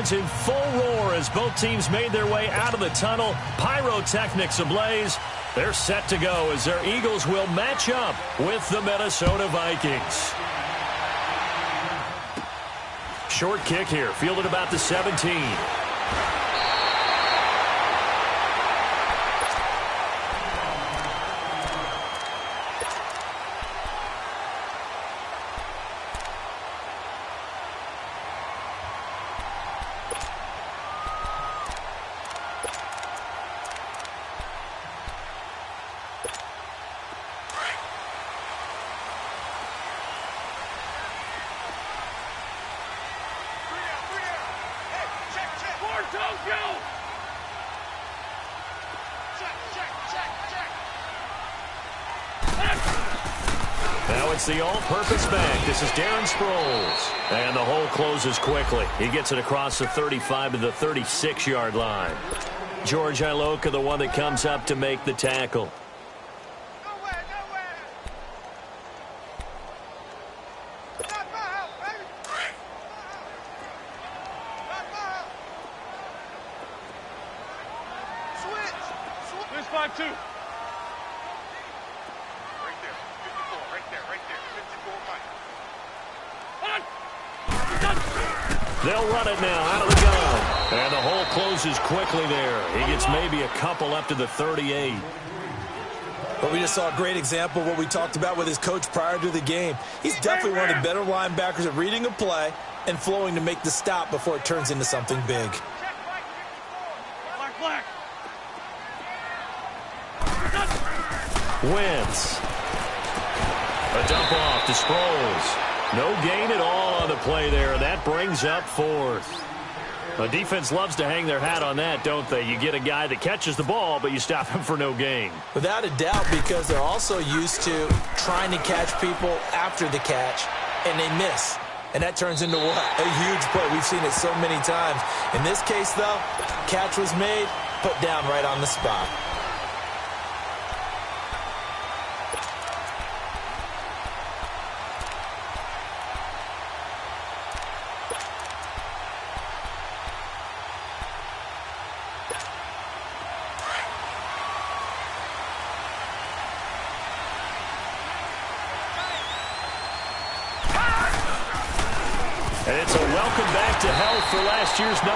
fans in full roar as both teams made their way out of the tunnel. Pyrotechnics ablaze. They're set to go as their Eagles will match up with the Minnesota Vikings. Short kick here, fielded about the 17. Now it's the all-purpose back. This is Darren Sproles. And the hole closes quickly. He gets it across the 35 to the 36-yard line. George Iloka, the one that comes up to make the tackle. Switch 5-2. They'll run it now out of the gun. And the hole closes quickly there. He gets maybe a couple up to the 38. But we just saw a great example of what we talked about with his coach prior to the game. He's definitely one of the better linebackers at reading a play and flowing to make the stop before it turns into something big. Black. Wentz. A dump off to Sproles. No gain at all on the play there, and that brings up fourth. The defense loves to hang their hat on that, don't they? You get a guy that catches the ball, but you stop him for no gain. Without a doubt, because they're also used to trying to catch people after the catch, and they miss. And that turns into what? A huge play. We've seen it so many times. In this case, though, catch was made, put down right on the spot. And it's a welcome back to health for last year's #1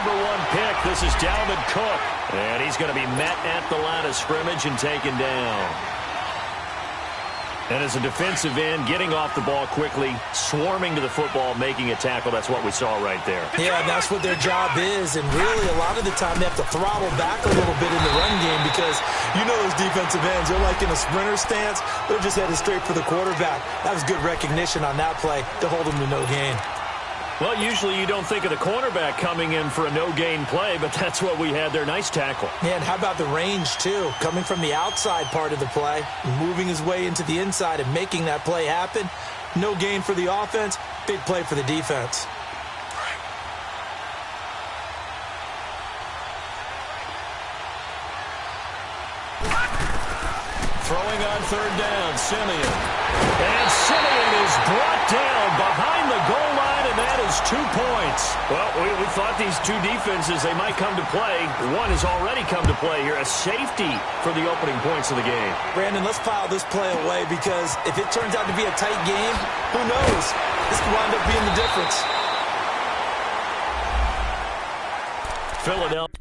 pick. This is Dalvin Cook. And he's going to be met at the line of scrimmage and taken down. And as a defensive end, getting off the ball quickly, swarming to the football, making a tackle, that's what we saw right there. Yeah, and that's what their job is. And really, a lot of the time, they have to throttle back a little bit in the run game because you know those defensive ends, they're like in a sprinter stance. They're just headed straight for the quarterback. That was good recognition on that play to hold them to no gain. Well, usually you don't think of the cornerback coming in for a no-gain play, but that's what we had there. Nice tackle. Yeah, and how about the range, too? Coming from the outside part of the play, moving his way into the inside and making that play happen. No gain for the offense, big play for the defense. Throwing on third down, Simeon. And Simeon is brought down behind the goal line, and that is 2 points. Well, we thought these two defenses, they might come to play. One has already come to play here, a safety for the opening points of the game. Brandon, let's pile this play away because if it turns out to be a tight game, who knows? This could wind up being the difference. Philadelphia.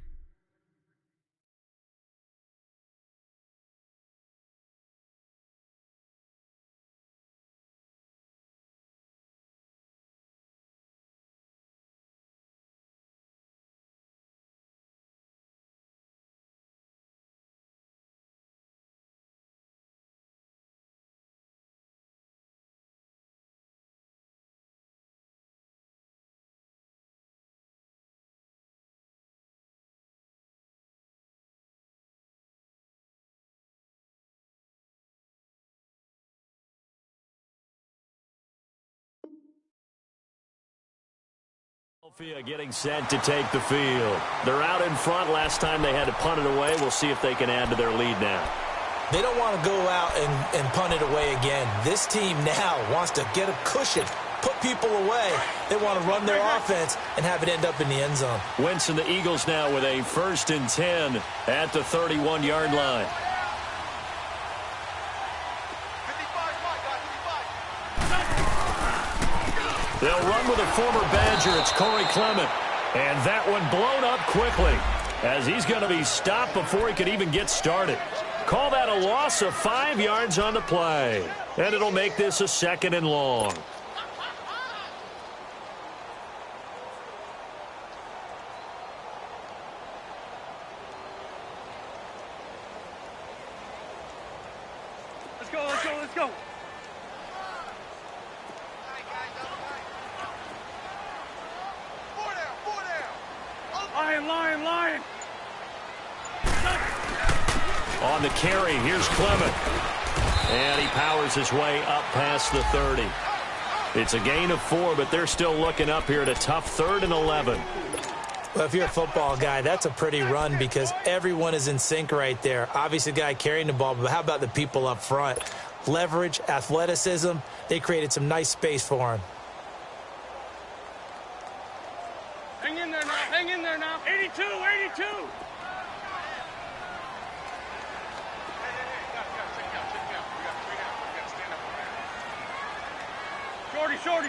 Philadelphia getting set to take the field. They're out in front. Last time they had to punt it away. We'll see if they can add to their lead now. They don't want to go out and punt it away again. This team now wants to get a cushion put people away. They want to run their offense and have it end up in the end zone. Wentz and the Eagles now with a 1st and 10 at the 31-yard line. They'll run with a former Badger. It's Corey Clement. And that one blown up quickly as he's going to be stopped before he could even get started. Call that a loss of 5 yards on the play. And it'll make this a 2nd and long. Let's go, let's go, let's go. Lion. On the carry, here's Clement. And he powers his way up past the 30. It's a gain of 4, but they're still looking up here at a tough 3rd and 11. Well, if you're a football guy, that's a pretty run because everyone is in sync right there. Obviously, the guy carrying the ball, but how about the people up front? Leverage, athleticism, they created some nice space for him. Hang in there now. 82.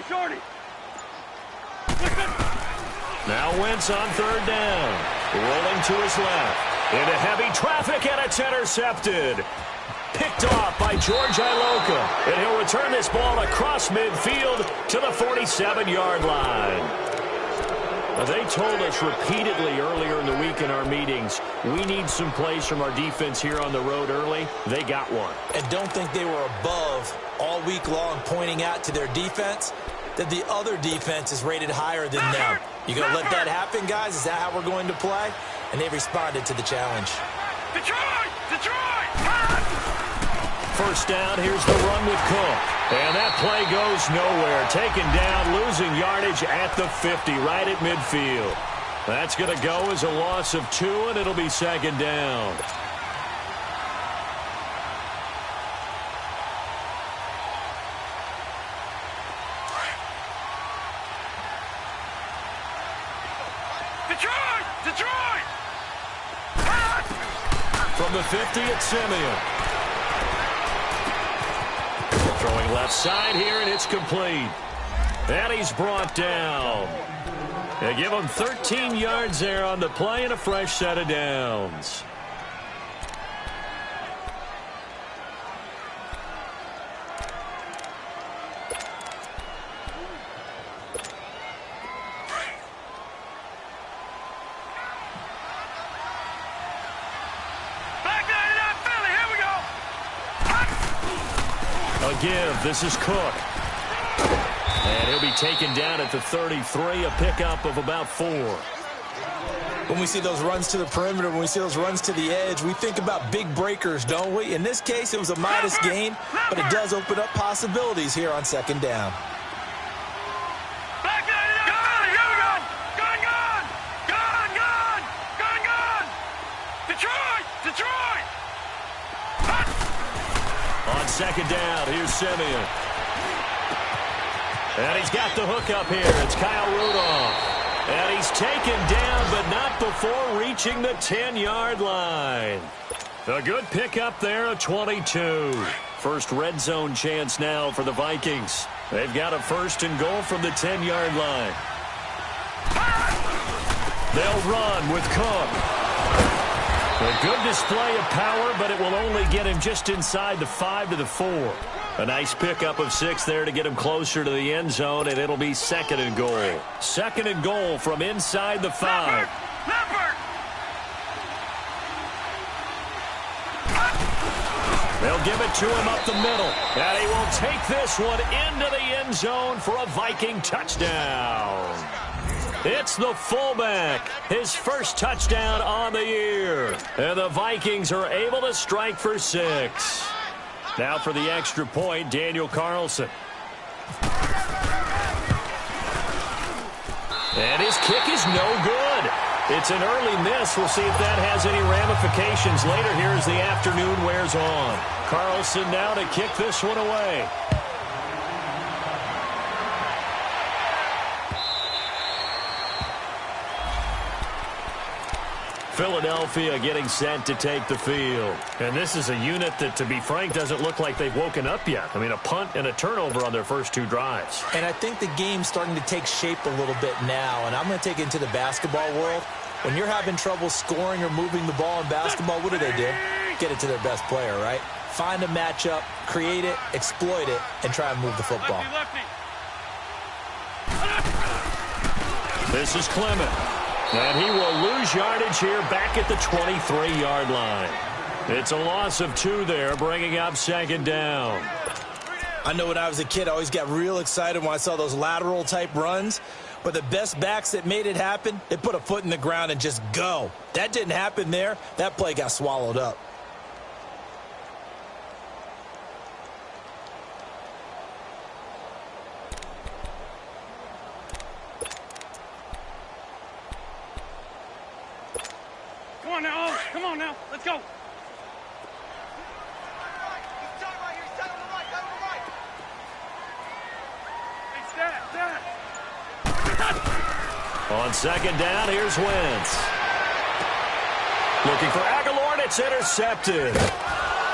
Shorty. Now Wentz on 3rd down. Rolling to his left. Into heavy traffic, and it's intercepted. Picked off by George Iloka. And he'll return this ball across midfield to the 47-yard line. Now, they told us repeatedly earlier in the week in our meetings, we need some plays from our defense here on the road early. They got one. And don't think they were above all week long pointing out to their defense that the other defense is rated higher than them. You going to let that happen, guys? Is that how we're going to play? And they responded to the challenge. Detroit! 1st down, here's the run with Cook. And that play goes nowhere. Taken down, losing yardage at the 50, right at midfield. That's going to go as a loss of 2, and it'll be 2nd down. Detroit! From the 50, it's Simeon. Throwing left side here, and it's complete. And he's brought down. They give him 13 yards there on the play and a fresh set of downs. Give. This is Cook. And he'll be taken down at the 33, a pickup of about 4. When we see those runs to the perimeter, when we see those runs to the edge, we think about big breakers, don't we? In this case, it was a modest gain, but it does open up possibilities here on 2nd down. Detroit! On 2nd down, here's Simeon. And he's got the hook up here. It's Kyle Rudolph. And he's taken down, but not before reaching the 10-yard line. A good pickup there, a 22. First red zone chance now for the Vikings. They've got a 1st and goal from the 10-yard line. They'll run with Cook. A good display of power, but it will only get him just inside the 5 to the 4. A nice pickup of 6 there to get him closer to the end zone, and it'll be 2nd and goal. 2nd and goal from inside the 5. They'll give it to him up the middle, and he will take this one into the end zone for a Viking touchdown. It's the fullback, his first touchdown on the year. And the Vikings are able to strike for 6. Now for the extra point, Daniel Carlson. And his kick is no good. It's an early miss. We'll see if that has any ramifications later here as the afternoon wears on. Carlson now to kick this one away. Philadelphia getting set to take the field. And this is a unit that, to be frank, doesn't look like they've woken up yet. I mean, a punt and a turnover on their first 2 drives. And I think the game's starting to take shape a little bit now, and I'm going to take it into the basketball world. When you're having trouble scoring or moving the ball in basketball, what do? Get it to their best player, right? Find a matchup, create it, exploit it, and try and move the football. Lefty. This is Clement. And he will lose yardage here back at the 23-yard line. It's a loss of 2 there, bringing up 2nd down. I know when I was a kid, I always got real excited when I saw those lateral-type runs. But the best backs that made it happen, they put a foot in the ground and just go. That didn't happen there. That play got swallowed up. Come on now. Oh, come on now. Let's go. Hey, stat. On 2nd down, here's Wentz. Looking for Aguilar, and it's intercepted.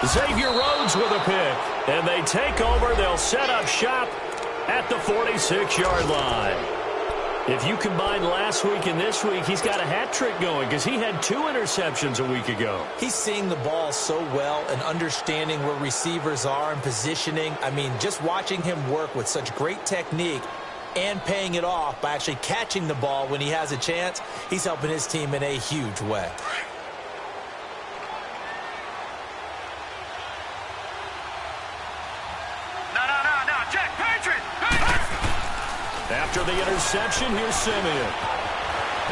Xavier Rhodes with a pick. And they take over. They'll set up shop at the 46-yard line. If you combine last week and this week, he's got a hat trick going because he had 2 interceptions a week ago. He's seeing the ball so well and understanding where receivers are and positioning. I mean, just watching him work with such great technique and paying it off by actually catching the ball when he has a chance, he's helping his team in a huge way. No. Jack, Patriot. After the interception, here's Simeon.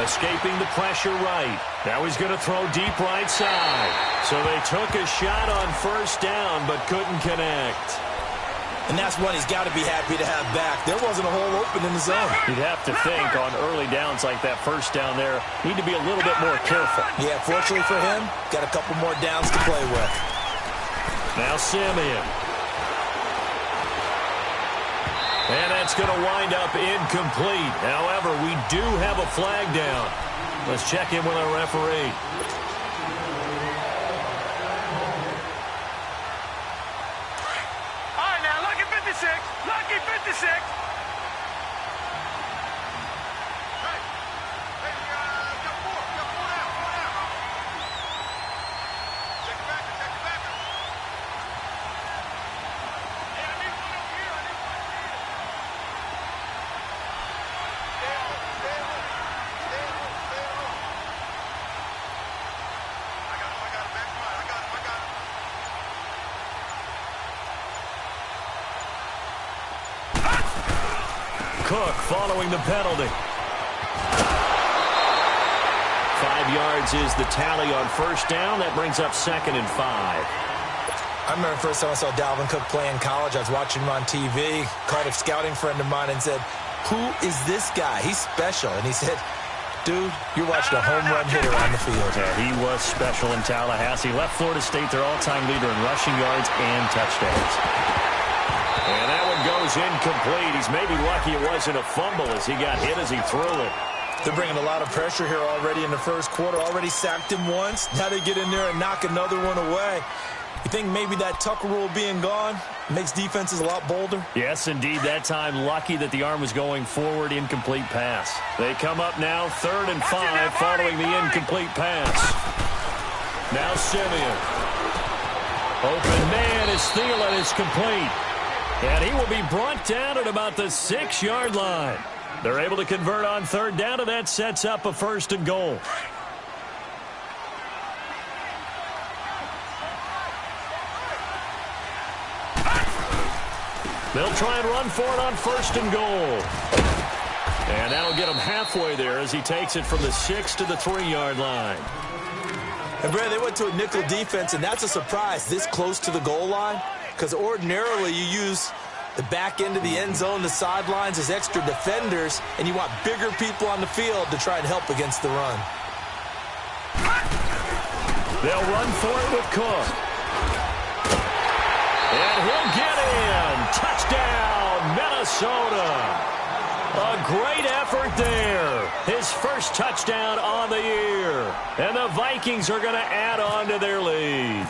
Escaping the pressure right. Now he's going to throw deep right side. So they took a shot on 1st down but couldn't connect. And that's one he's got to be happy to have back. There wasn't a hole open in the zone. You'd have to think on early downs like that 1st down there, need to be a little bit more careful. Yeah, fortunately for him, got a couple more downs to play with. Now Simeon. And that's going to wind up incomplete. However, we do have a flag down. Let's check in with our referee. All right, now, lucky 56. Lucky 56. Cook following the penalty. 5 yards is the tally on 1st down. That brings up 2nd and 5. I remember the first time I saw Dalvin Cook play in college. I was watching him on TV. Called a scouting friend of mine and said, "Who is this guy? He's special." And he said, "Dude, you're watching a home run hitter on the field." Yeah, he was special in Tallahassee. Left Florida State their all-time leader in rushing yards and touchdowns. And that one goes incomplete. He's maybe lucky it wasn't a fumble as he got hit as he threw it. They're bringing a lot of pressure here already in the 1st quarter. Already sacked him once. Now they get in there and knock another one away. You think maybe that Tucker rule being gone makes defenses a lot bolder? Yes, indeed. That time, lucky that the arm was going forward. Incomplete pass. They come up now 3rd and 5 following the incomplete pass. Now Simeon. Open man is Thielen. It's complete. And he will be brought down at about the 6-yard line. They're able to convert on 3rd down, and that sets up a 1st and goal. They'll try and run for it on 1st and goal. And that'll get him halfway there as he takes it from the 6 to the 3-yard line. And, Brad, they went to a nickel defense, and that's a surprise this close to the goal line. Because ordinarily you use the back end of the end zone, the sidelines as extra defenders, and you want bigger people on the field to try and help against the run. They'll run for it with Cook. And he'll get in. Touchdown, Minnesota. A great effort there. His first touchdown on the year. And the Vikings are going to add on to their lead.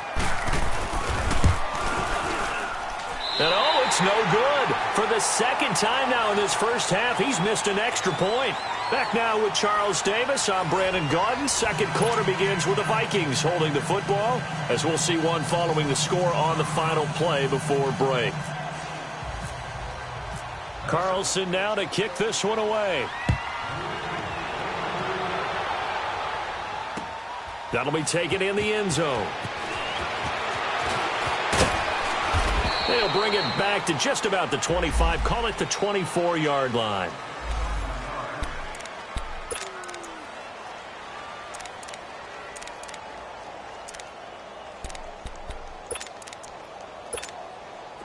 And oh, it's no good. For the second time now in this first half, he's missed an extra point. Back now with Charles Davis. I'm Brandon Gaudin. Second quarter begins with the Vikings holding the football, as we'll see one following the score on the final play before break. Carlson now to kick this one away. That'll be taken in the end zone. They'll bring it back to just about the 25. Call it the 24-yard line.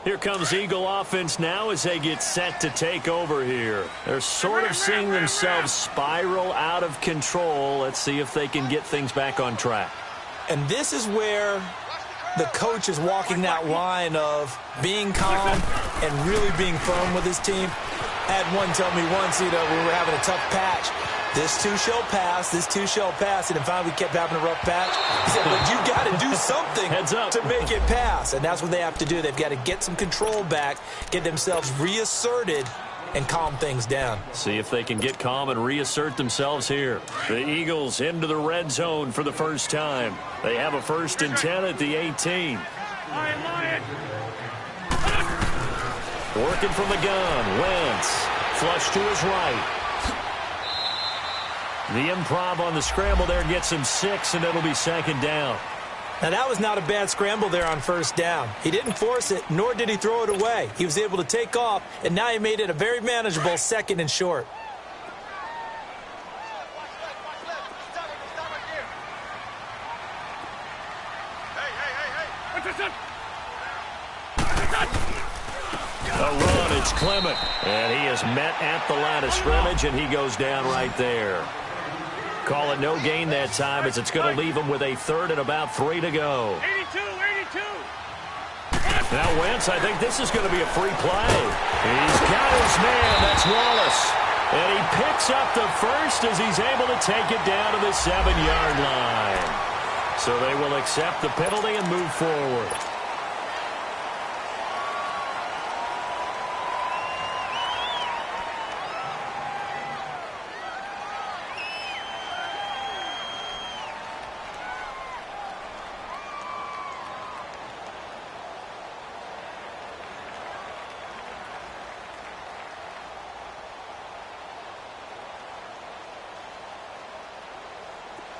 Here comes Eagle offense now as they get set to take over here. They're sort of seeing themselves spiral out of control. Let's see if they can get things back on track. And this is where the coach is walking that line of being calm and really being firm with his team. I had one tell me once, we were having a tough patch. This too shall pass, this too shall pass. And then finally we kept having a rough patch. He said, but you got to do something to make it pass. And that's what they have to do. They've got to get some control back, get themselves reasserted, and calm things down. See if they can get calm and reassert themselves here. The Eagles into the red zone for the first time. They have a 1st and 10 at the 18. Working from the gun. Wentz. Flush to his right. The improv on the scramble there gets him 6, and it'll be 2nd down. Now, that was not a bad scramble there on 1st down. He didn't force it, nor did he throw it away. He was able to take off, and now he made it a very manageable 2nd and short. A run, it's Clement. And he is met at the line of scrimmage, and he goes down right there. Call it no gain that time, as it's going to leave him with a 3rd and about 3 to go. 82. Now Wentz, I think this is going to be a free play. He's got his man, that's Wallace. And he picks up the 1st as he's able to take it down to the 7-yard line. So they will accept the penalty and move forward.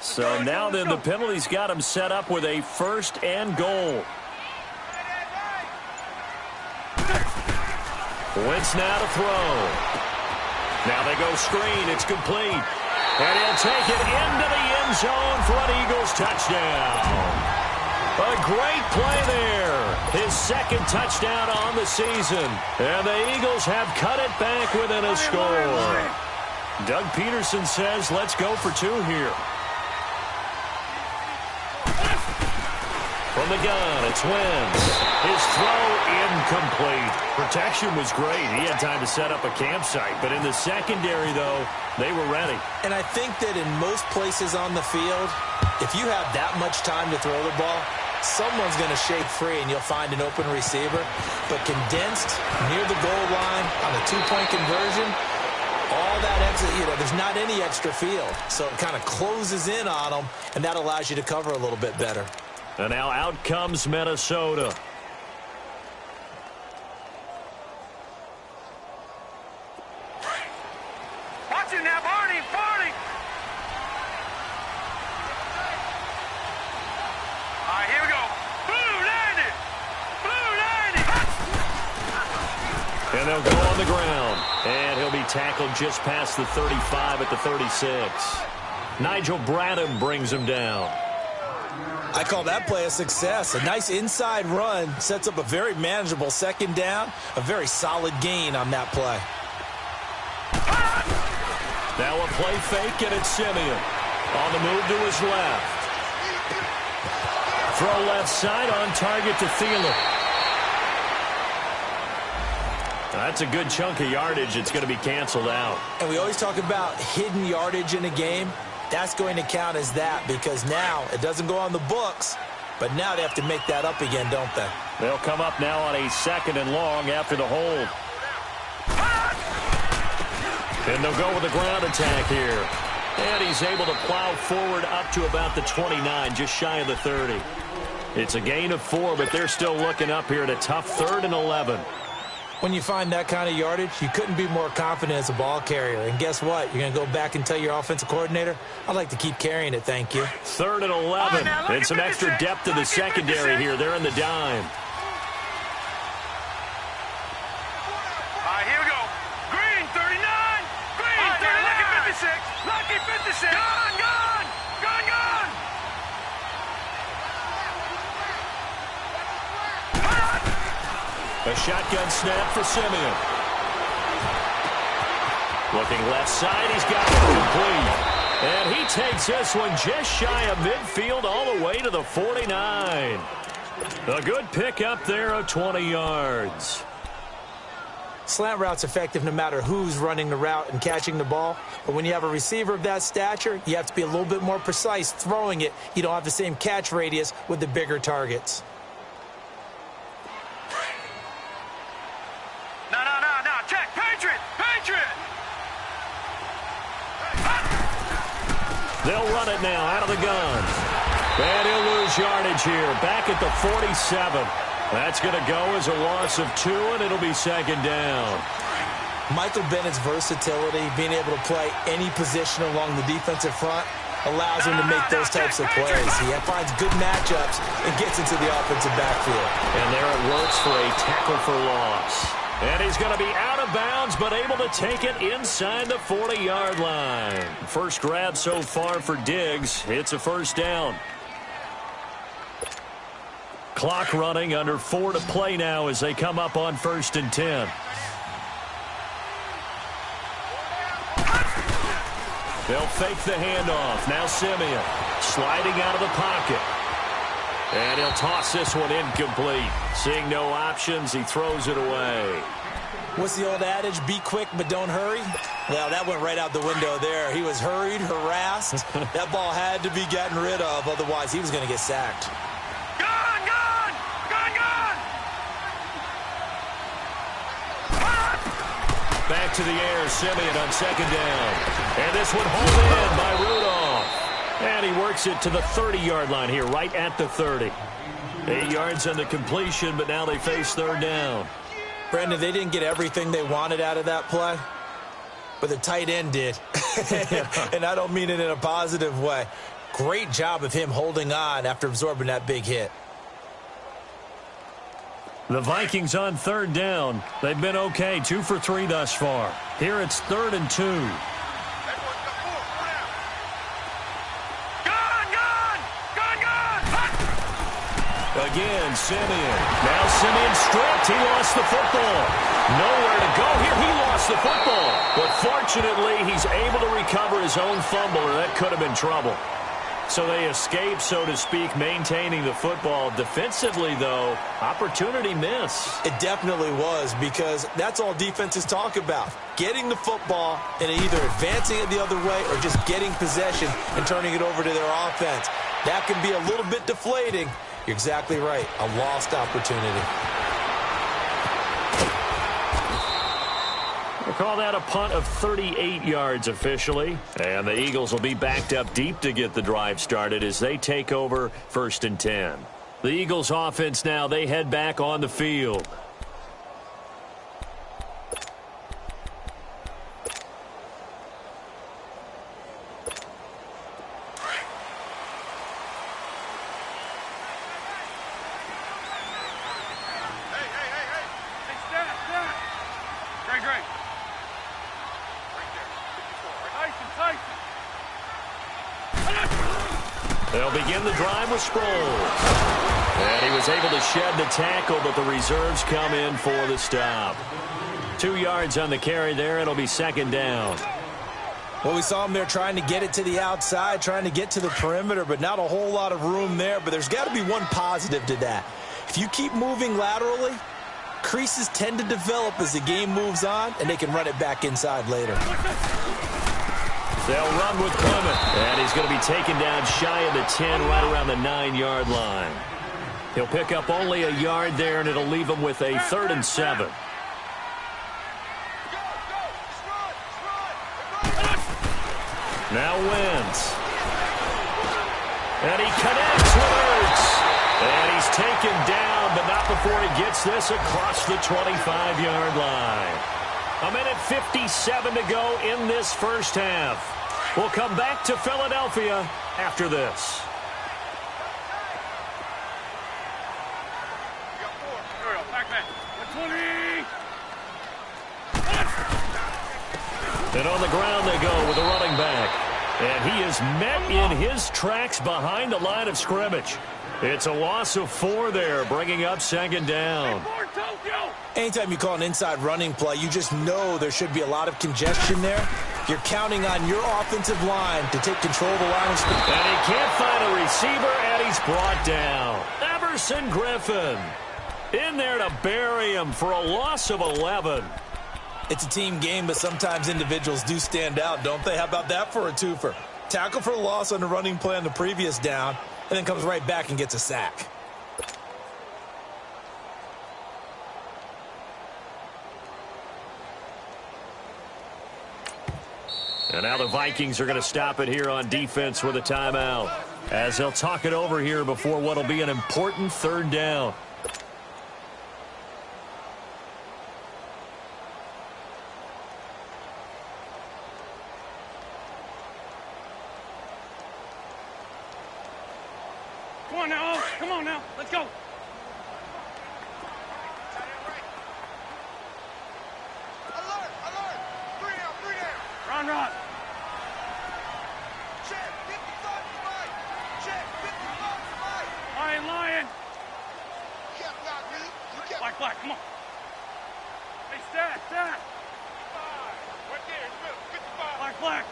So now then the penalty's got him set up with a 1st and goal. Wentz now to throw. Now they go screen. It's complete. And he'll take it into the end zone for an Eagles touchdown. A great play there. His 2nd touchdown on the season. And the Eagles have cut it back within a score. Doug Peterson says, let's go for 2 here. From the gun, it's Wentz. His throw incomplete. Protection was great. He had time to set up a campsite. But in the secondary, though, they were ready. And I think that in most places on the field, if you have that much time to throw the ball, someone's going to shake free and you'll find an open receiver. But condensed near the goal line on a 2-point conversion, all that extra, there's not any extra field. So it kind of closes in on them, and that allows you to cover a little bit better. And now out comes Minnesota. Watch it now, Barney. All right, here we go. Blue landed. And they'll go on the ground. And he'll be tackled just past the 35 at the 36. Nigel Bradham brings him down. I call that play a success. A nice inside run sets up a very manageable 2nd down, a very solid gain on that play. Now a play fake, and it's Simeon. On the move to his left. Throw left side on target to Thielen. That's a good chunk of yardage. It's going to be canceled out. And we always talk about hidden yardage in a game. That's going to count as that because now it doesn't go on the books, but now they have to make that up again, don't they? They'll come up now on a 2nd and long after the hold. And they'll go with a ground attack here. And he's able to plow forward up to about the 29, just shy of the 30. It's a gain of 4, but they're still looking up here at a tough 3rd and 11. When you find that kind of yardage, you couldn't be more confident as a ball carrier. And guess what? You're going to go back and tell your offensive coordinator, I'd like to keep carrying it, thank you. 3rd and 11. And some extra depth to the secondary here. They're in the dime. All right, here we go. Green, 39. Green, 39. Lucky 56. Lucky 56. Gone, gone. Gone, gone. A shotgun snap for Simeon. Looking left side, he's got it complete. And he takes this one just shy of midfield all the way to the 49. A good pickup there of 20 yards. Slant route's effective no matter who's running the route and catching the ball. But when you have a receiver of that stature, you have to be a little bit more precise throwing it. You don't have the same catch radius with the bigger targets. No. Check. Patriot. Patriot. They'll run it now out of the gun. And he'll lose yardage here. Back at the 47. That's going to go as a loss of 2, and it'll be 2nd down. Michael Bennett's versatility, being able to play any position along the defensive front, allows him to make those types of plays. He finds good matchups and gets into the offensive backfield. And there it works for a tackle for loss. And he's going to be out of bounds, but able to take it inside the 40-yard line. First grab so far for Diggs. It's a 1st down. Clock running, under 4 to play now as they come up on 1st and 10. They'll fake the handoff. Now Simeon sliding out of the pocket. And he'll toss this one incomplete. Seeing no options, he throws it away. What's the old adage? Be quick, but don't hurry? Well, that went right out the window there. He was hurried, harassed. That ball had to be gotten rid of, otherwise he was going to get sacked. Back to the air, Simeon on 2nd down. And this one hauled in by Rudolph. And he works it to the 30-yard line here, right at the 30. 8 yards on the completion, but now they face 3rd down. Brandon, they didn't get everything they wanted out of that play, but the tight end did. And I don't mean it in a positive way. Great job of him holding on after absorbing that big hit. The Vikings on 3rd down. They've been okay, 2 for 3 thus far. Here it's 3rd and 2. Again, Simeon. Now Simeon stripped. He lost the football. Nowhere to go here. He lost the football. But fortunately, he's able to recover his own fumble, or that could have been trouble. So they escape, so to speak, maintaining the football. Defensively, though, opportunity miss. It definitely was, because that's all defenses talk about. Getting the football and either advancing it the other way or just getting possession and turning it over to their offense. That can be a little bit deflating. You're exactly right. A lost opportunity. We'll call that a punt of 38 yards officially. And the Eagles will be backed up deep to get the drive started as they take over 1st and 10. The Eagles offense now, they head back on the field. They'll begin the drive with Sproles. And he was able to shed the tackle, but the reserves come in for the stop. 2 yards on the carry there. It'll be 2nd down. Well, we saw him there trying to get it to the outside, trying to get to the perimeter, but not a whole lot of room there. But there's got to be one positive to that. If you keep moving laterally, creases tend to develop as the game moves on, and they can run it back inside later. They'll run with Clement. And he's going to be taken down shy of the 10, right around the 9-yard line. He'll pick up only a yard there, and it'll leave him with a 3rd and 7. Now Wentz. And he connects with Ertz. And he's taken down, but not before he gets this across the 25-yard line. 1:57 to go in this first half. We'll come back to Philadelphia after this. And on the ground they go with a running back. And he is met in his tracks behind the line of scrimmage. It's a loss of 4 there, bringing up 2nd down. Anytime you call an inside running play, you just know there should be a lot of congestion there. You're counting on your offensive line to take control of the line of scrimmage. And he can't find a receiver, and he's brought down. Everson Griffin in there to bury him for a loss of 11. It's a team game, but sometimes individuals do stand out, don't they? How about that for a twofer? Tackle for a loss on the running play on the previous down, and then comes right back and gets a sack. And now the Vikings are going to stop it here on defense with a timeout, as they'll talk it over here before what will be an important 3rd down. Come on now, let's go. Alert, alert. 3 down. Run. Check, 55 to right. Check, 55 to right. Lion. You can't block me. Black, come on. Hey, stat. Right there, in the middle, 55. Black.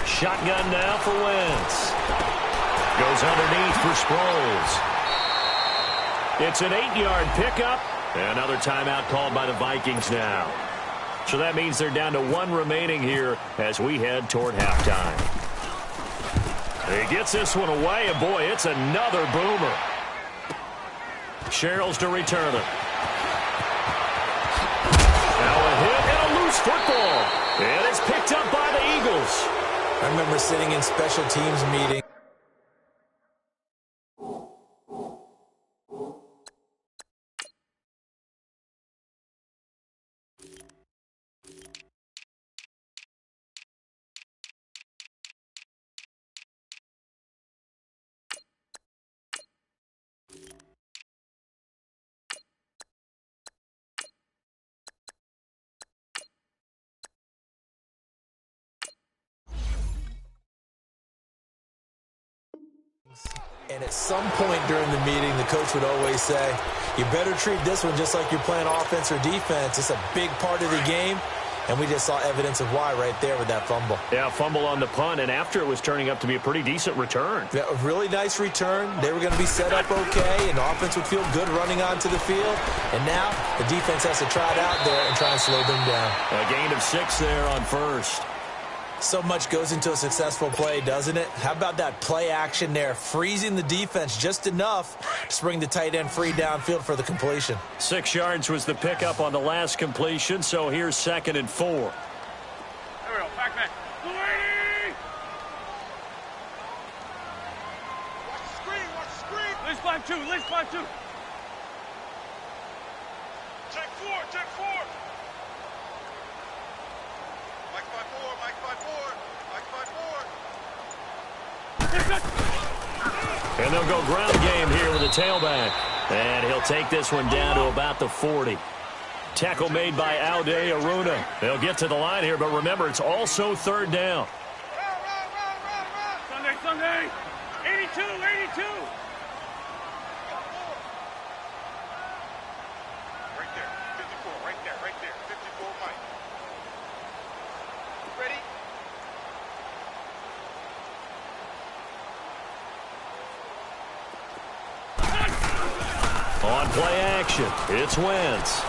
Shotgun now for Wentz. Goes underneath for Sproles. It's an 8-yard pickup. Another timeout called by the Vikings now. So that means they're down to 1 remaining here as we head toward halftime. He gets this one away, and boy, it's another boomer. Sherrills to return it. Now a hit and a loose football. And it's picked up by the Eagles. I remember sitting in special teams meeting. And at some point during the meeting, the coach would always say, you better treat this one just like you're playing offense or defense. It's a big part of the game. And we just saw evidence of why right there with that fumble. Yeah, fumble on the punt, and after it was turning up to be a pretty decent return. Yeah, a really nice return. They were going to be set up okay, and the offense would feel good running onto the field. And now the defense has to try it out there and try and slow them down. A gain of 6 there on first. So much goes into a successful play, doesn't it? How about that play action there, freezing the defense just enough to bring the tight end free downfield for the completion. 6 yards was the pickup on the last completion, so here's 2nd and 4. There we go, back. Watch the screen. Let's climb 2. Check 4. And they'll go ground game here with a tailback. And he'll take this one down to about the 40. Tackle made by Aude Aruna. They'll get to the line here, but remember, it's also 3rd down. Sunday. 82. Right there. 54, right there. 54, Mike. Ready? On play action, it's Wentz.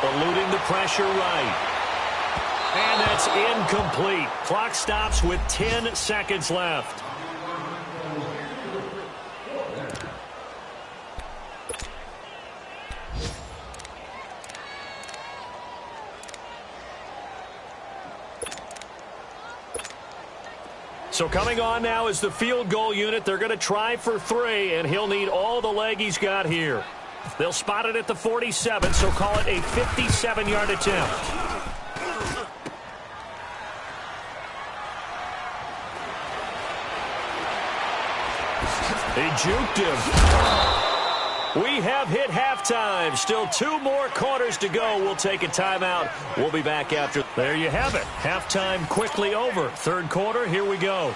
Eluding the pressure right. And that's incomplete. Clock stops with 10 seconds left. So coming on now is the field goal unit. They're going to try for 3, and he'll need all the leg he's got here. They'll spot it at the 47, so call it a 57-yard attempt. He juked him. We have hit halftime. Still 2 more quarters to go. We'll take a timeout. We'll be back after. There you have it. Halftime quickly over. Third quarter, here we go.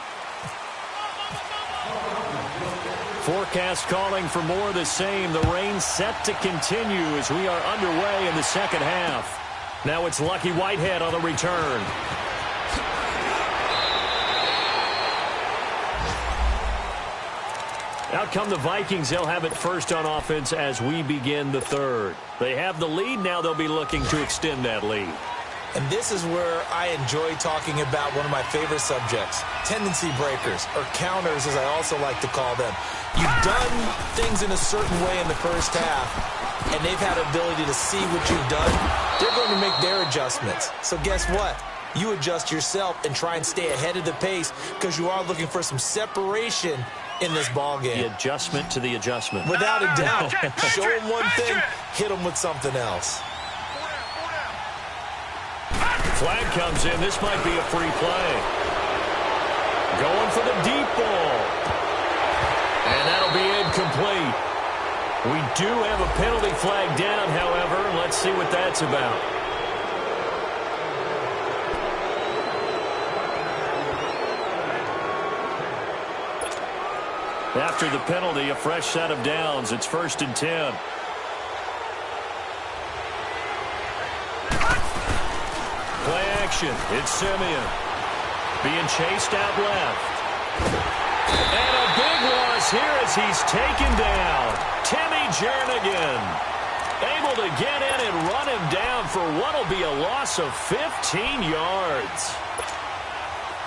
Forecast calling for more of the same. The rain set to continue as we are underway in the second half. Now it's Lucky Whitehead on the return. Out come the Vikings. They'll have it first on offense as we begin the third. They have the lead. Now they'll be looking to extend that lead. And this is where I enjoy talking about one of my favorite subjects, tendency breakers, or counters as I also like to call them. You've done things in a certain way in the first half, and they've had ability to see what you've done. They're going to make their adjustments. So guess what? You adjust yourself and try and stay ahead of the pace because you are looking for some separation in this ball game. The adjustment to the adjustment. Without a doubt. Show them one thing, hit them with something else. Flag comes in. This might be a free play. Going for the deep ball. And that'll be incomplete. We do have a penalty flag down, however. Let's see what that's about. After the penalty, a fresh set of downs. It's 1st and 10. Play action. It's Simeon. Being chased out left. And a big loss here as he's taken down. Timmy Jernigan able to get in and run him down for what will be a loss of 15 yards.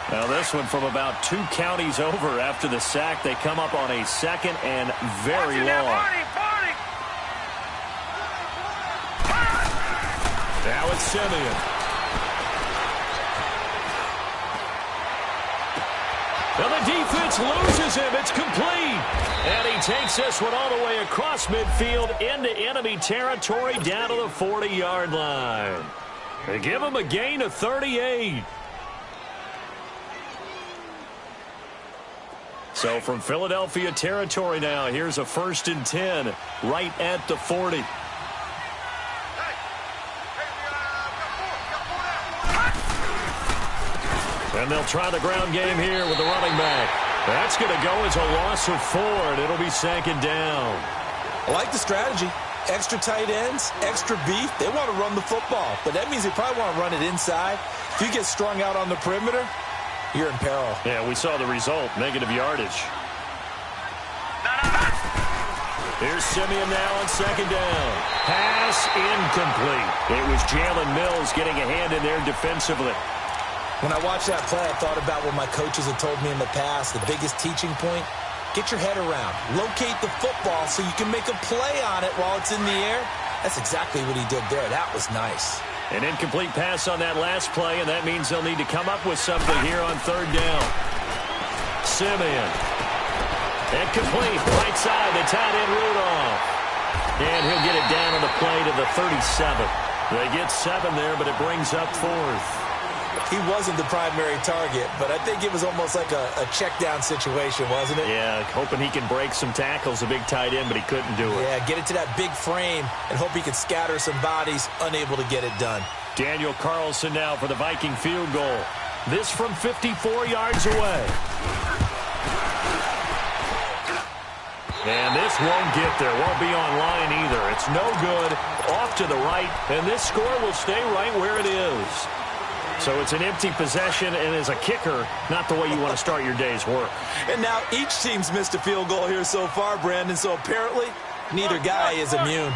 Now this one from about 2 counties over after the sack. They come up on a 2nd and very long. Now it's Simeon. Now the defense loses him. It's complete. And he takes this one all the way across midfield into enemy territory down to the 40-yard line. They give him a gain of 38. So from Philadelphia territory now, here's a 1st and 10 right at the 40. And they'll try the ground game here with the running back. That's going to go as a loss of 4, and it'll be 2nd down. I like the strategy. Extra tight ends, extra beef. They want to run the football, but that means they probably want to run it inside. If you get strung out on the perimeter, you're in peril. Yeah, we saw the result, negative yardage. Here's Simeon now on 2nd down. Pass incomplete. It was Jalen Mills getting a hand in there defensively. When I watched that play, I thought about what my coaches had told me in the past. The biggest teaching point, get your head around. Locate the football so you can make a play on it while it's in the air. That's exactly what he did there. That was nice. An incomplete pass on that last play, and that means they'll need to come up with something here on 3rd down. Simeon. Incomplete. Right side, the tight end Rudolph. And he'll get it down on the play to the 37. They get 7 there, but it brings up 4th. He wasn't the primary target, but I think it was almost like a check-down situation, wasn't it? Yeah, hoping he can break some tackles, a big tight end, but he couldn't do it. Yeah, get it to that big frame and hope he can scatter some bodies, unable to get it done. Daniel Carlson now for the Viking field goal. This from 54 yards away. And this won't get there, won't be online either. It's no good, off to the right, and this score will stay right where it is. So it's an empty possession, and as a kicker, not the way you want to start your day's work. And now each team's missed a field goal here so far, Brandon, so apparently neither guy is immune.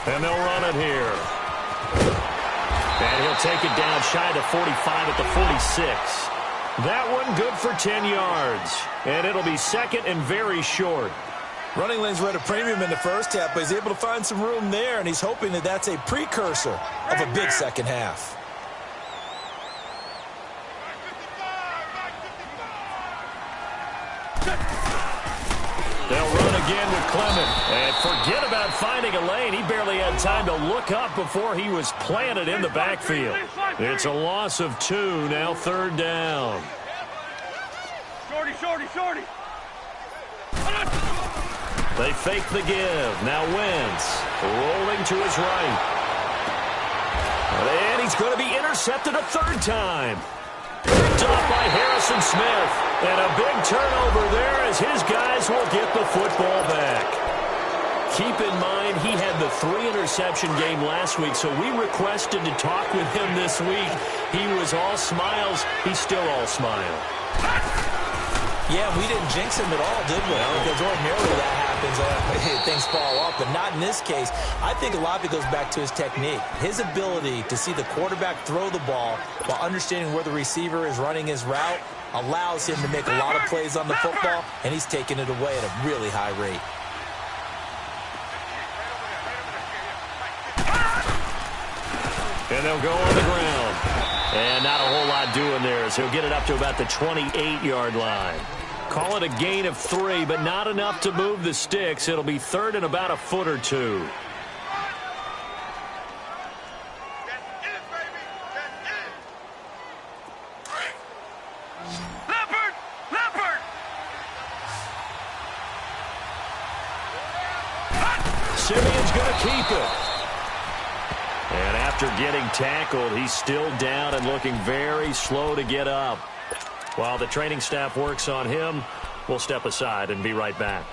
And they'll run it here. And he'll take it down shy of the 45 at the 46. That one good for 10 yards. And it'll be second and very short. Running lanes were at a premium in the first half, but he's able to find some room there, and he's hoping that that's a precursor of a big second half. They'll run again with Clement. And forget about finding a lane. He barely had time to look up before he was planted in the backfield. It's a loss of 2, now third down. Shorty, shorty, shorty. They fake the give. Now Wentz rolling to his right. And he's going to be intercepted a third time. Picked off by Harrison Smith. And a big turnover there as his guys will get the football back. Keep in mind, he had the 3-interception game last week, so we requested to talk with him this week. He was all smiles. He's still all smile. Yeah, we didn't jinx him at all, did we? No. Because ordinarily that happens. Things fall off, but not in this case. I think a lot of it goes back to his technique. His ability to see the quarterback throw the ball while understanding where the receiver is running his route allows him to make a lot of plays on the football, and he's taking it away at a really high rate. And they'll go on the ground. And not a whole lot doing there as he'll get it up to about the 28-yard line. Call it a gain of 3, but not enough to move the sticks. It'll be third and about a foot or 2. Leopard! Leopard! Simeon's going to keep it. And after getting tackled, he's still down and looking very slow to get up. While the training staff works on him, we'll step aside and be right back.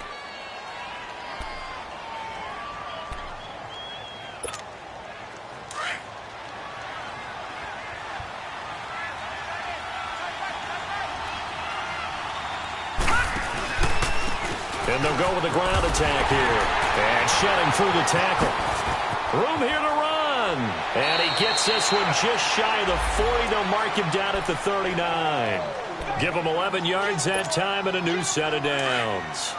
And they'll go with the ground attack here. And shedding through the tackle. Room here to run. And he gets this one just shy of the 40. They'll mark him down at the 39. Give him 11 yards that time and a new set of downs.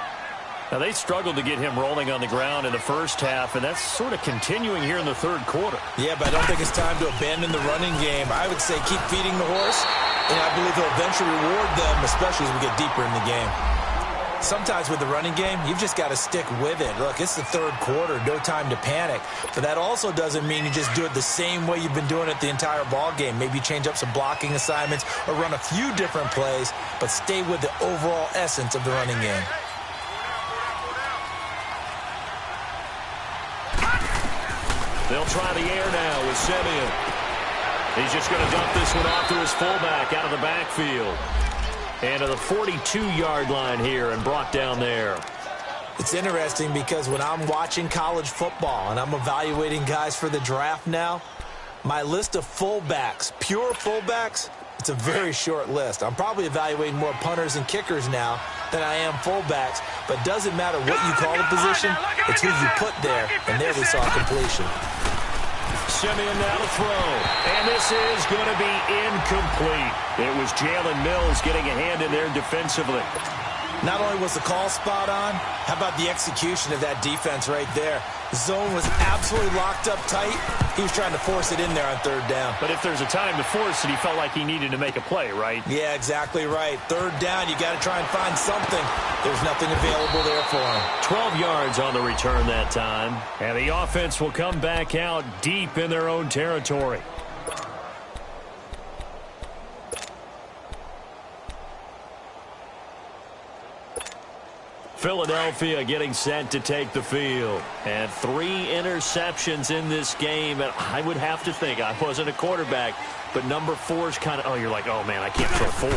Now, they struggled to get him rolling on the ground in the first half, and that's sort of continuing here in the third quarter. Yeah, but I don't think it's time to abandon the running game. I would say keep feeding the horse, and I believe he'll eventually reward them, especially as we get deeper in the game. Sometimes with the running game, you've just got to stick with it. Look, it's the third quarter, no time to panic. But that also doesn't mean you just do it the same way you've been doing it the entire ball game. Maybe change up some blocking assignments or run a few different plays, but stay with the overall essence of the running game. They'll try the air now with Simeon. He's just going to dump this one off to his fullback out of the backfield. And to the 42-yard line here and brought down there. It's interesting because when I'm watching college football and I'm evaluating guys for the draft now, my list of fullbacks, pure fullbacks, it's a very short list. I'm probably evaluating more punters and kickers now than I am fullbacks, but it doesn't matter what you call the position, it's who you put there, and there we saw completion. Simeon now to throw, and this is going to be incomplete. It was Jalen Mills getting a hand in there defensively. Not only was the call spot on, how about the execution of that defense right there? The zone was absolutely locked up tight. He was trying to force it in there on third down. But if there's a time to force it, he felt like he needed to make a play, right? Yeah, exactly right. Third down, you got to try and find something. There's nothing available there for him. 12 yards on the return that time. And the offense will come back out deep in their own territory. Philadelphia getting set to take the field. And 3 interceptions in this game. And I would have to think, I wasn't a quarterback, but number 4 is kind of, oh, you're like, oh, man, I can't throw 4.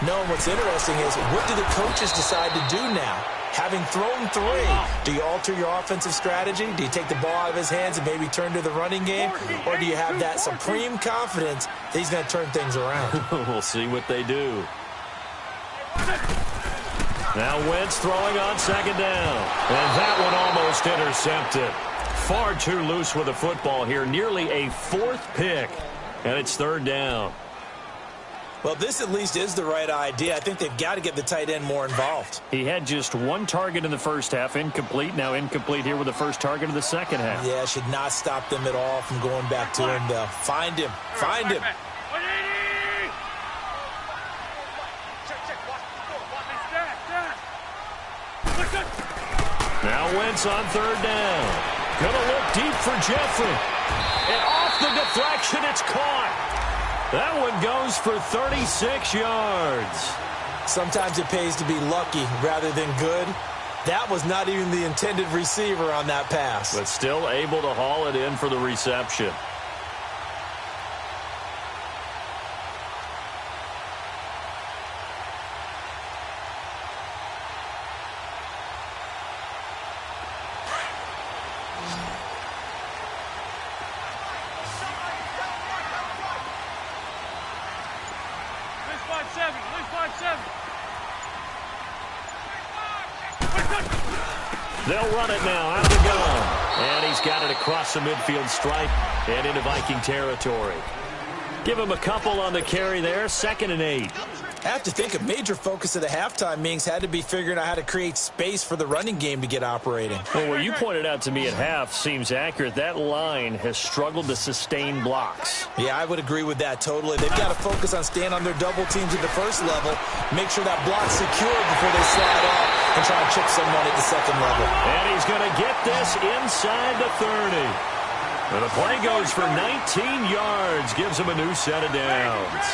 No, what's interesting is, what do the coaches decide to do now? Having thrown 3, do you alter your offensive strategy? Do you take the ball out of his hands and maybe turn to the running game? Or do you have that supreme confidence that he's going to turn things around? We'll see what they do. Now Wentz throwing on second down. And that one almost intercepted. far too loose with the football here. Nearly a fourth pick, and it's third down. Well, this at least is the right idea. I think they've got to get the tight end more involved. He had just one target in the first half, incomplete. Now incomplete here with the first target of the second half. Yeah, should not stop them at all from going back to him, though. Find him. Find him. Now Wentz on third down. Gonna look deep for Jeffrey. And off the deflection, it's caught. That one goes for 36 yards. Sometimes it pays to be lucky rather than good. That was not even the intended receiver on that pass. But still able to haul it in for the reception. They'll run it now out of the gun. And he's got it across the midfield stripe and into Viking territory. Give him a couple on the carry there. 2nd and 8. I have to think a major focus of the halftime meetings had to be figuring out how to create space for the running game to get operating. Well, what you pointed out to me at half seems accurate. That line has struggled to sustain blocks. Yeah, I would agree with that totally. They've got to focus on staying on their double teams at the first level, make sure that block's secured before they slide off and try and chip someone at the second level. And he's going to get this inside the 30. And the play goes for 19 yards, gives him a new set of downs.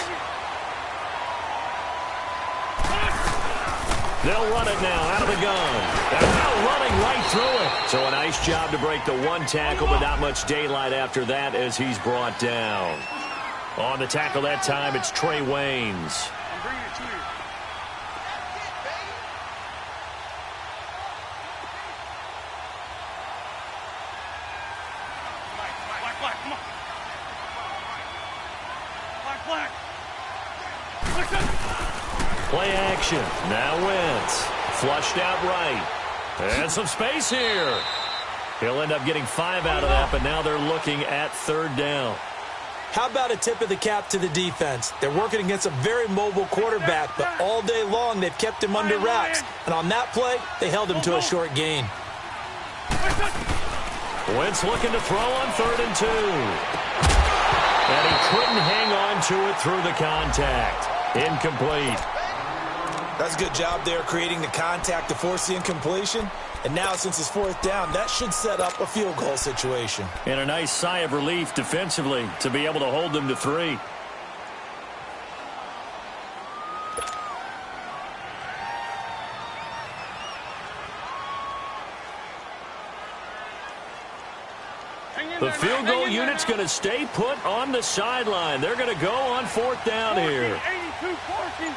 They'll run it now out of the gun. They're now running right through it. So a nice job to break the one tackle, but not much daylight after that as he's brought down. On the tackle that time, it's Trey Waynes. Play action. Now Wentz. Flushed out right. And some space here. He'll end up getting 5 out of that, but now they're looking at third down. How about a tip of the cap to the defense? They're working against a very mobile quarterback, but all day long they've kept him under wraps. And on that play, they held him to a short gain. Wentz looking to throw on 3rd and 2. And he couldn't hang on to it through the contact. Incomplete. That's a good job there creating the contact to force the incompletion. And now, since it's 4th down, that should set up a field goal situation. And a nice sigh of relief defensively to be able to hold them to 3. The field goal unit's going to stay put on the sideline. They're going to go on 4th down here. 82-40.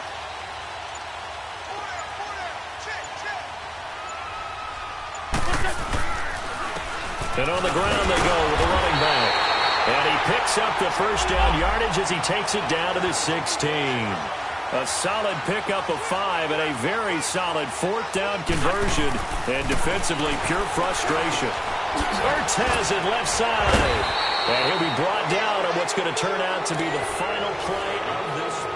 And on the ground they go with the running back. And he picks up the first down yardage as he takes it down to the 16. A solid pickup of 5 and a very solid 4th down conversion. And defensively, pure frustration. Cortez at left side. And he'll be brought down on what's going to turn out to be the final play of this.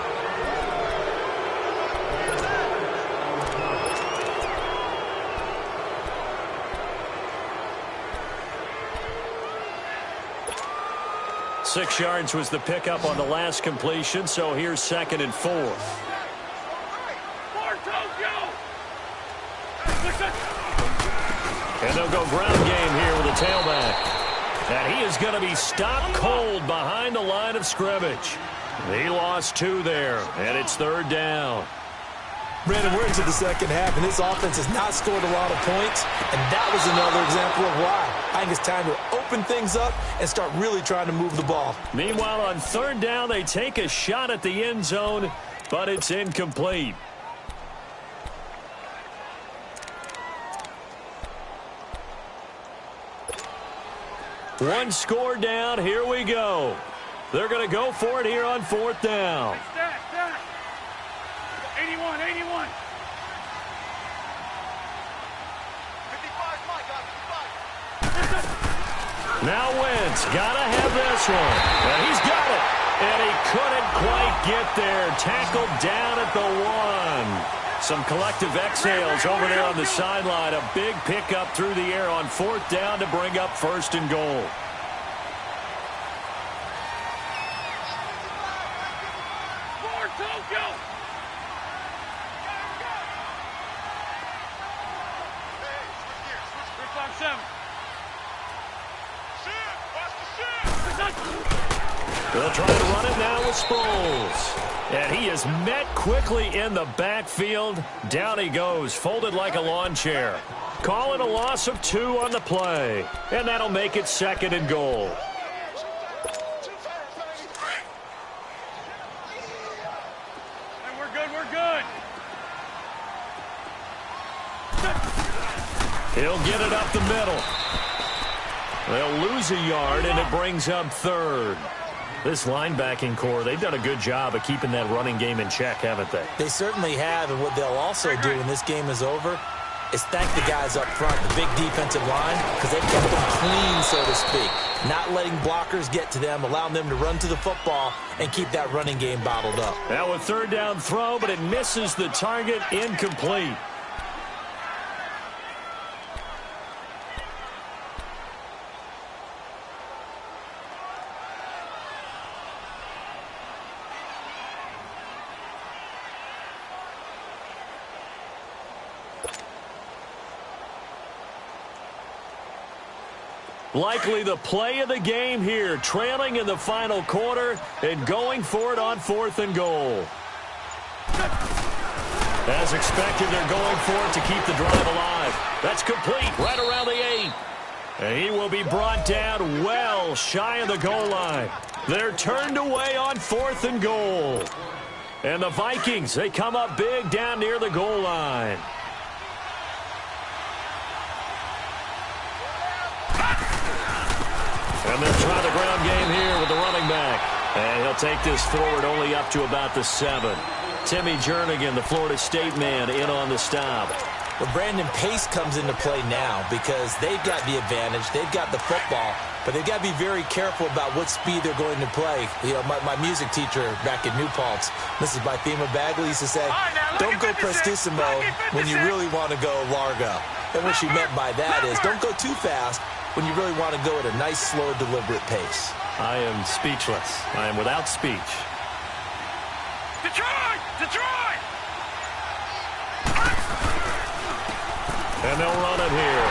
Six yards was the pickup on the last completion, so here's 2nd and 4. And they'll go ground game here with a tailback. And he is going to be stopped cold behind the line of scrimmage. He lost 2 there, and it's 3rd down. Brandon, we're into the second half, and this offense has not scored a lot of points, and that was another example of why. I think it's time to open things up and start really trying to move the ball. Meanwhile, on 3rd down, they take a shot at the end zone, but it's incomplete. One score down. Here we go. They're going to go for it here on 4th down. 81, 81. 55, Now Wentz, gotta have this one. And he's got it. And he couldn't quite get there. Tackled down at the 1. Some collective exhales over there on the sideline. A big pickup through the air on 4th down to bring up 1st and goal. They'll try to run it now with Sproles. And he is met quickly in the backfield. Down he goes, folded like a lawn chair. Calling a loss of 2 on the play. And that'll make it 2nd and goal. He'll get it up the middle. They'll lose a yard, and it brings up 3rd. This linebacking core, they've done a good job of keeping that running game in check, haven't they? They certainly have, and what they'll also do when this game is over is thank the guys up front, the big defensive line, because they've kept them clean, so to speak. Not letting blockers get to them, allowing them to run to the football and keep that running game bottled up. Now a 3rd down throw, but it misses the target, incomplete. Likely the play of the game here, trailing in the final quarter and going for it on 4th and goal. As expected, they're going for it to keep the drive alive. That's complete right around the 8. And he will be brought down well shy of the goal line. They're turned away on 4th and goal. And the Vikings, they come up big down near the goal line. And they'll try the ground game here with the running back. And he'll take this forward only up to about the 7. Timmy Jernigan, the Florida State man, in on the stop. Well, Brandon, pace comes into play now because they've got the advantage. They've got the football, but they've got to be very careful about what speed they're going to play. You know, my music teacher back in New Paltz, Mrs. Bythema Bagley, used to say, don't go prestissimo when you really want to go largo. And what she meant by that is don't go too fast when you really want to go at a nice, slow, deliberate pace. I am speechless. I am without speech. Detroit! Detroit! And they'll run it here.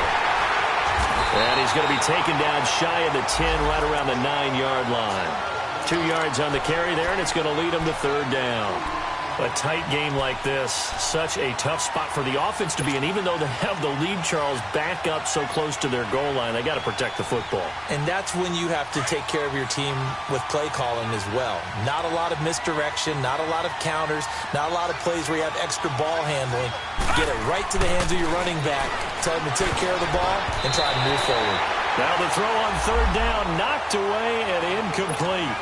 And he's going to be taken down shy of the 10, right around the 9-yard line. 2 yards on the carry there, and it's going to lead him to 3rd down. A tight game like this, such a tough spot for the offense to be in. Even though they have the lead, Charles, back up so close to their goal line, they got to protect the football. And that's when you have to take care of your team with play calling as well. Not a lot of misdirection, not a lot of counters, not a lot of plays where you have extra ball handling. Get it right to the hands of your running back, tell him to take care of the ball, and try to move forward. Now the throw on 3rd down, knocked away and incomplete.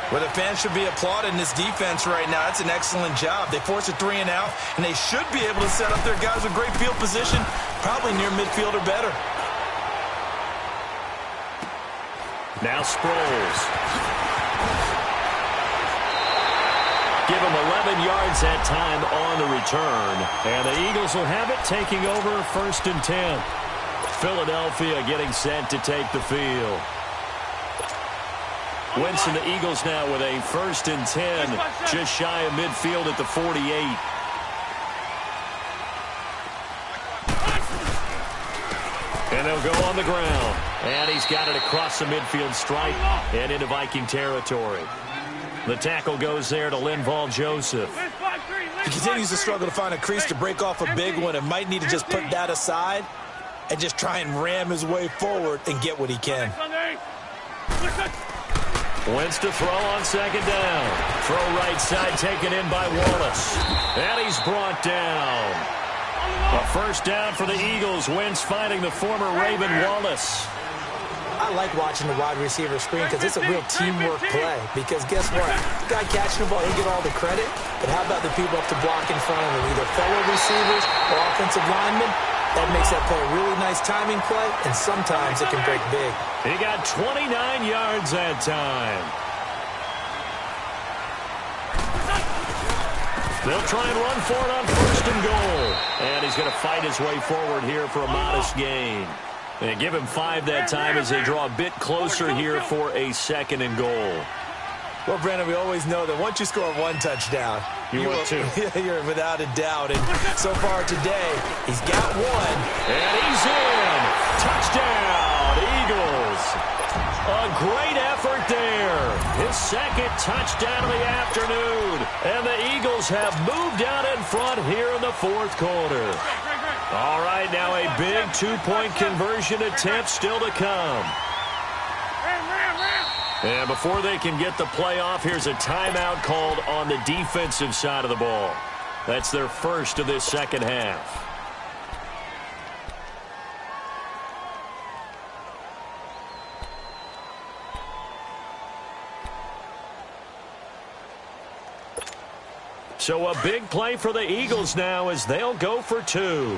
Well, the fans should be applauding this defense right now. That's an excellent job. They force a 3 and out, and they should be able to set up their guys with great field position, probably near midfield or better. Now Sproles. Give him 11 yards that time on the return. And the Eagles will have it, taking over 1st and 10. Philadelphia getting set to take the field. Wentz and the Eagles now with a 1st and 10, just shy of midfield at the 48. And they'll go on the ground. And he's got it across the midfield stripe and into Viking territory. The tackle goes there to Linval Joseph. He continues to struggle to find a crease to break off a big one and might need to just put that aside and just try and ram his way forward and get what he can. Wentz to throw on 2nd down. Throw right side taken in by Wallace. And he's brought down. A 1st down for the Eagles. Wentz finding the former Raven Wallace. I like watching the wide receiver screen because it's a real teamwork play. Because guess what? The guy catching the ball, he'll get all the credit. But how about the people up to block in front of him? Either fellow receivers or offensive linemen. That makes that play a really nice timing play, and sometimes it can break big. He got 29 yards that time. They'll try and run for it on 1st and goal. And he's going to fight his way forward here for a modest gain. And give him 5 that time as they draw a bit closer here for a 2nd and goal. Well, Brandon, we always know that once you score 1 touchdown, you will too. You're without a doubt. And so far today, he's got 1. And he's in. Touchdown, Eagles. A great effort there. His 2nd touchdown of the afternoon. And the Eagles have moved out in front here in the 4th quarter. All right, now a big 2-point conversion attempt still to come. And before they can get the play off, here's a timeout called on the defensive side of the ball. That's their first of this second half. So a big play for the Eagles now as they'll go for 2.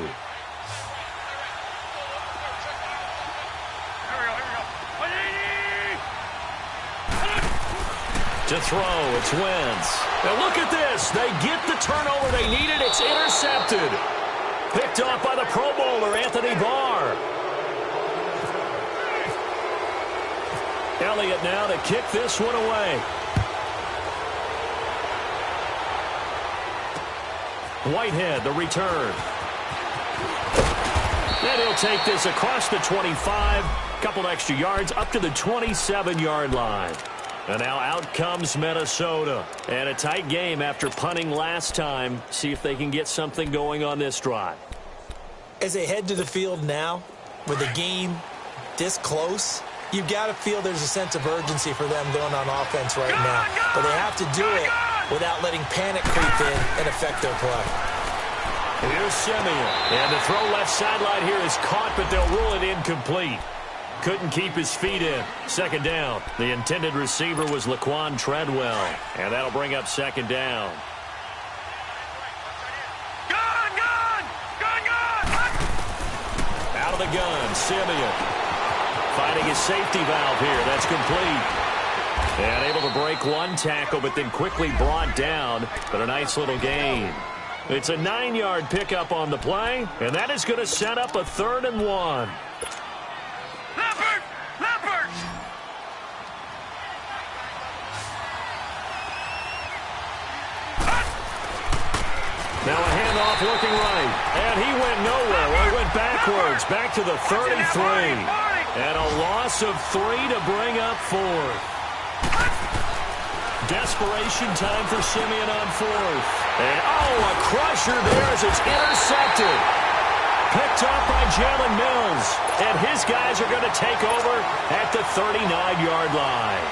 To throw, it's Wentz. Now look at this. They get the turnover they needed. It's intercepted. Picked off by the Pro Bowler, Anthony Barr. Elliott now to kick this one away. Whitehead, the return. And he'll take this across the 25. Couple extra yards up to the 27-yard line. And now out comes Minnesota. And a tight game after punting last time. See if they can get something going on this drive. As they head to the field now, with the game this close, you've got to feel there's a sense of urgency for them going on offense right now. But they have to do it without letting panic creep in and affect their play. Here's Simeon. And the throw left sideline here is caught, but they'll rule it incomplete. Couldn't keep his feet in. 2nd down. The intended receiver was Laquan Treadwell. And that'll bring up 2nd down. Out of the gun, Simeon. Finding his safety valve here. That's complete. And able to break 1 tackle, but then quickly brought down. But a nice little gain. It's a 9-yard pickup on the play, and that is going to set up a 3rd and 1. Now a handoff looking right. And he went nowhere. Well, he went backwards. Back to the 33. And a loss of 3 to bring up 4th. Desperation time for Simeon on 4th. And, a crusher there as it's intercepted. Picked off by Jalen Mills. And his guys are going to take over at the 39-yard line.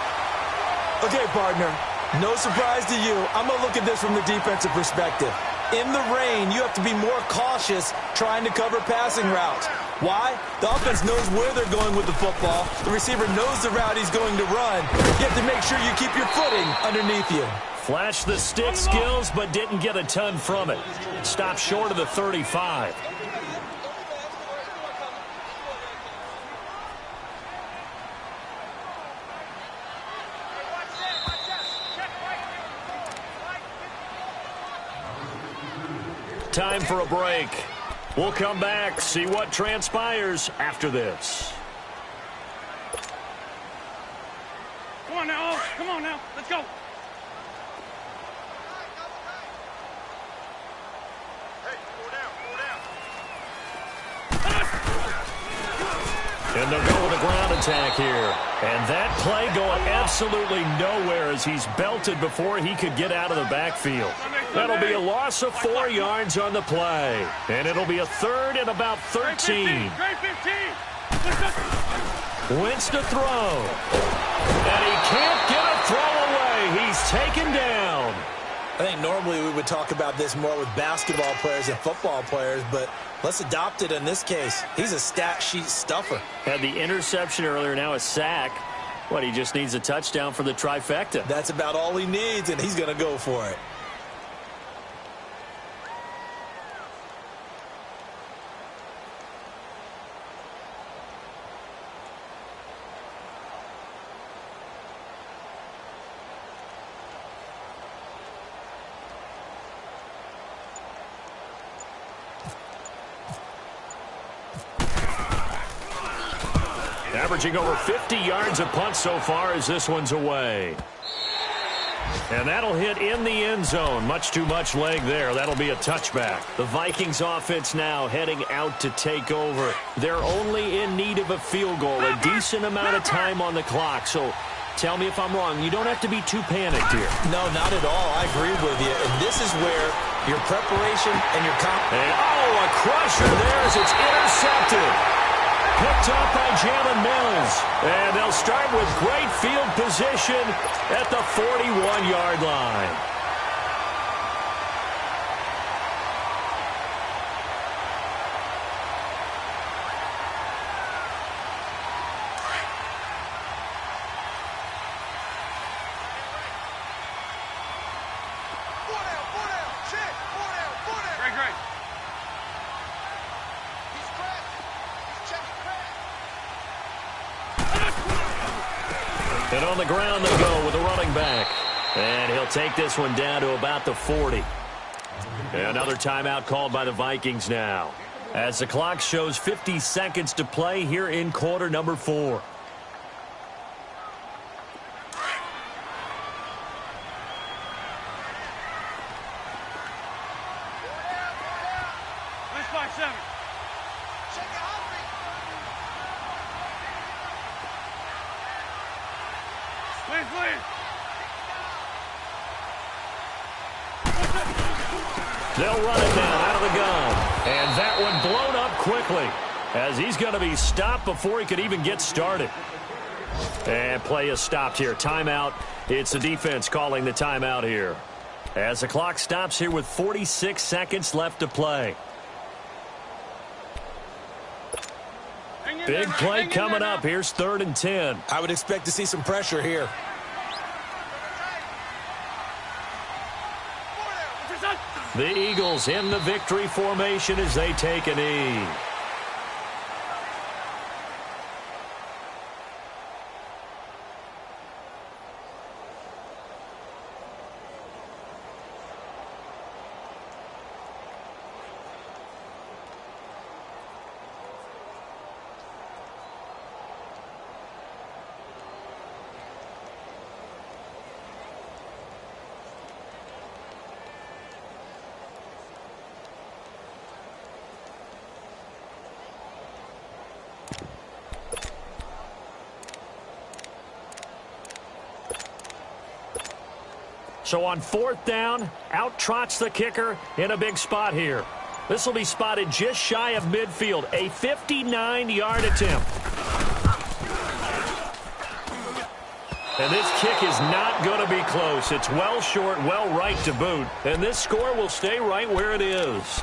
Okay, partner, no surprise to you. I'm going to look at this from the defensive perspective. In the rain, you have to be more cautious trying to cover passing routes. Why? The offense knows where they're going with the football. The receiver knows the route he's going to run. You have to make sure you keep your footing underneath you. Flashed the stick skills, but didn't get a ton from it. Stopped short of the 35. Time for a break. We'll come back, see what transpires after this. Come on now, come on now, let's go. And they'll go with a ground attack here. And that play going absolutely nowhere as he's belted before he could get out of the backfield. That'll be a loss of 4 yards on the play. And it'll be a 3rd and about 13. Wentz to throw. And he can't get a throw away. He's taken down. I think normally we would talk about this more with basketball players and football players, but let's adopt it in this case. He's a stat sheet stuffer. Had the interception earlier, now a sack. What, he just needs a touchdown for the trifecta. That's about all he needs, and he's going to go for it. averaging over 50 yards a punt so far as this one's away. And that'll hit in the end zone. Much too much leg there. That'll be a touchback. The Vikings offense now heading out to take over. They're only in need of a field goal, a decent amount of time on the clock. So tell me if I'm wrong. You don't have to be too panicked here. No, not at all. I agree with you. And this is where your preparation and your confidence. A crusher there as it's intercepted. Picked up by Jalen Mills. And they'll start with great field position at the 41-yard line. And on the ground they go with the running back. And he'll take this one down to about the 40. Another timeout called by the Vikings now, as the clock shows 50 seconds to play here in quarter number 4. They'll run it down out of the gun. And that one blown up quickly, as he's going to be stopped before he could even get started. And play is stopped here. Timeout. It's the defense calling the timeout here, as the clock stops here with 46 seconds left to play. Big play coming up. Here's 3rd and 10. I would expect to see some pressure here. The Eagles in the victory formation as they take a knee. So on 4th down, out trots the kicker in a big spot here. This will be spotted just shy of midfield, a 59-yard attempt. And this kick is not going to be close. It's well short, well right to boot. And this score will stay right where it is.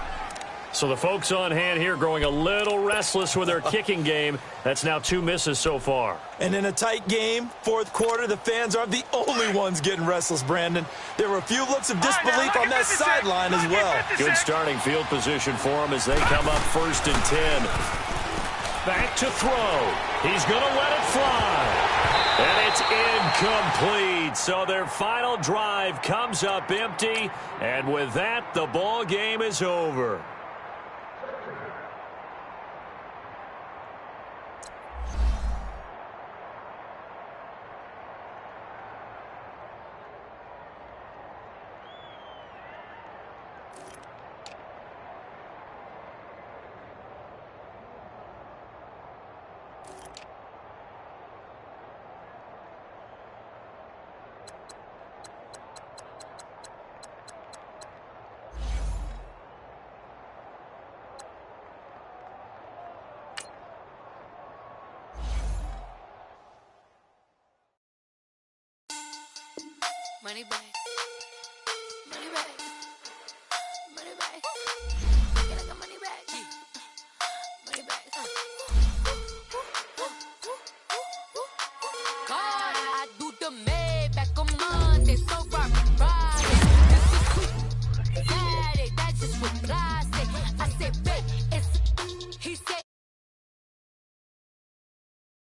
So the folks on hand here growing a little restless with their kicking game. That's now 2 misses so far. And in a tight game, 4th quarter, the fans aren't the only ones getting restless, Brandon. There were a few looks of disbelief on that sideline as well. Good starting field position for them as they come up 1st and 10. Back to throw. He's going to let it fly. And it's incomplete. So their final drive comes up empty. And with that, the ball game is over. Money back. Money back. Money back. Get like a money back. Money back. God, I do the Maybach on Monday, so rock Friday. This is sweet. Saturday, that's just what flies.